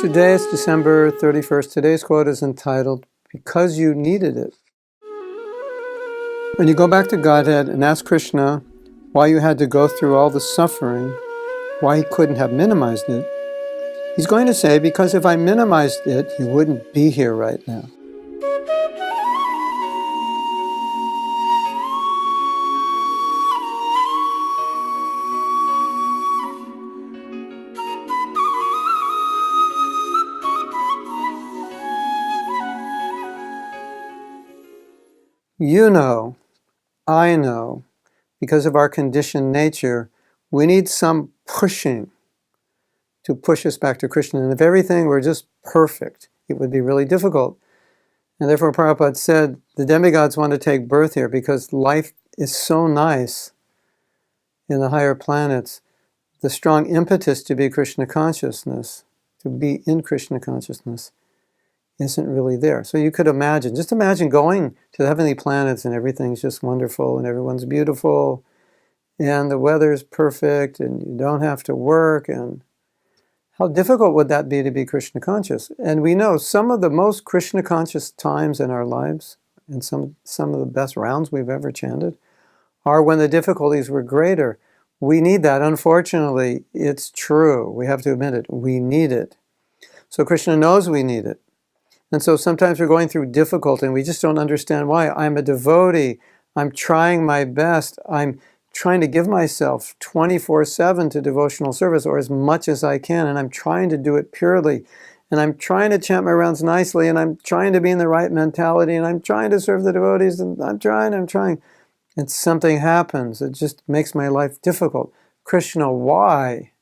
Today is December 31st. Today's quote is entitled, "Because You Needed It." When you go back to Godhead and ask Krishna why you had to go through all the suffering, why he couldn't have minimized it, he's going to say, because if I minimized it, you wouldn't be here right now. You know, I know, because of our conditioned nature, we need some pushing to push us back to Krishna. And if everything were just perfect, it would be really difficult. And therefore Prabhupada said, the demigods want to take birth here because life is so nice in the higher planets. The strong impetus to be Krishna consciousness, to be in Krishna consciousness, isn't really there. So you could imagine, just imagine going to the heavenly planets and everything's just wonderful and everyone's beautiful and the weather's perfect and you don't have to work, and how difficult would that be to be Krishna conscious? And we know some of the most Krishna conscious times in our lives, and some of the best rounds we've ever chanted, are when the difficulties were greater. We need that. Unfortunately, it's true. We have to admit it. We need it. So Krishna knows we need it. And so sometimes we're going through difficulty and we just don't understand why. I'm a devotee. I'm trying my best. I'm trying to give myself 24/7 to devotional service, or as much as I can, and I'm trying to do it purely. And I'm trying to chant my rounds nicely, and I'm trying to be in the right mentality, and I'm trying to serve the devotees, and I'm trying. And something happens. It just makes my life difficult. Krishna, why?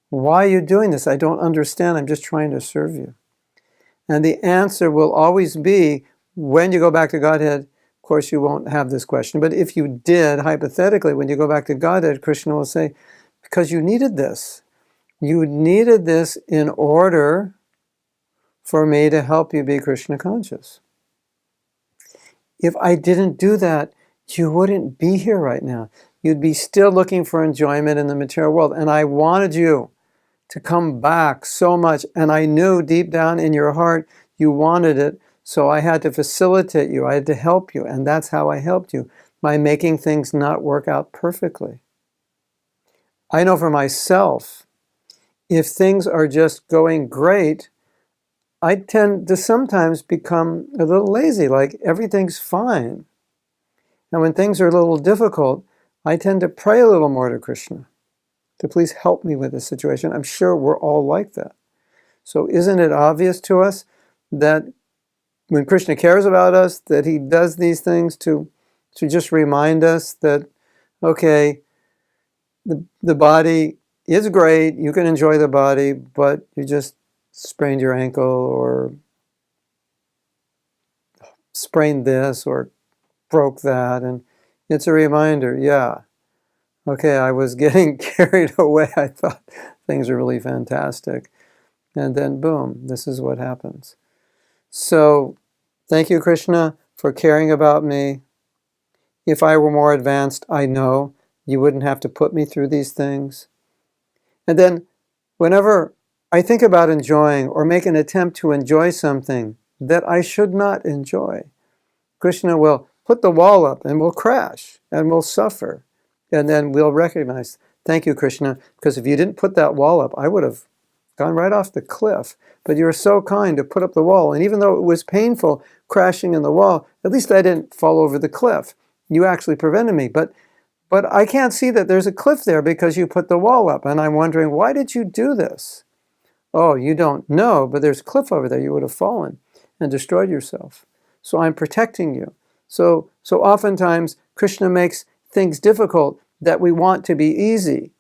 Why are you doing this? I don't understand. I'm just trying to serve you. And the answer will always be, when you go back to Godhead, of course you won't have this question, but if you did, hypothetically, when you go back to Godhead, Krishna will say, because you needed this. You needed this in order for me to help you be Krishna conscious. If I didn't do that, you wouldn't be here right now. You'd be still looking for enjoyment in the material world. And I wanted you to come back so much. And I knew deep down in your heart you wanted it. So I had to facilitate you. I had to help you. And that's how I helped you, by making things not work out perfectly. I know for myself, if things are just going great, I tend to sometimes become a little lazy, like everything's fine. And when things are a little difficult, I tend to pray a little more to Krishna to please help me with this situation. I'm sure we're all like that. So isn't it obvious to us that when Krishna cares about us, that he does these things to just remind us that, okay, the body is great, you can enjoy the body, but you just sprained your ankle or sprained this or broke that, and it's a reminder, yeah, okay, I was getting carried away. I thought things are really fantastic. And then boom, this is what happens. So thank you, Krishna, for caring about me. If I were more advanced, I know you wouldn't have to put me through these things. And then whenever I think about enjoying or make an attempt to enjoy something that I should not enjoy, Krishna will put the wall up and we'll crash and we'll suffer. And then we'll recognize, thank you, Krishna, because if you didn't put that wall up, I would have gone right off the cliff. But you were so kind to put up the wall. And even though it was painful crashing in the wall, at least I didn't fall over the cliff. You actually prevented me. But I can't see that there's a cliff there because you put the wall up. And I'm wondering, why did you do this? Oh, you don't know, but there's a cliff over there. You would have fallen and destroyed yourself. So I'm protecting you. So oftentimes, Krishna makes things difficult that we want to be easy.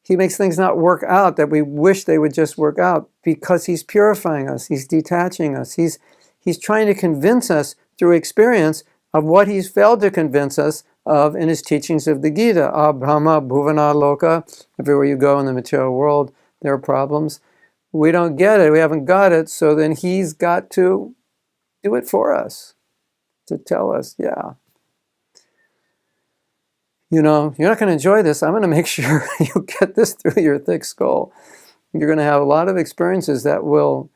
He makes things not work out that we wish they would just work out, because he's purifying us, he's detaching us, he's trying to convince us through experience of what he's failed to convince us of in his teachings of the Gita. Brahma, Bhuvana, Loka. Everywhere you go in the material world, there are problems. We don't get it, we haven't got it, so then he's got to do it for us, to tell us, yeah, you know, you're not going to enjoy this. I'm going to make sure you get this through your thick skull. you're going to have a lot of experiences that will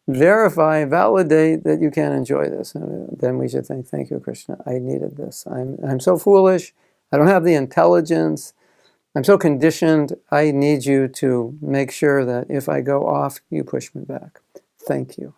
verify, validate that you can enjoy this. And then we should think, thank you, Krishna, I needed this. I'm so foolish. I don't have the intelligence. I'm so conditioned. I need you to make sure that if I go off, you push me back. Thank you.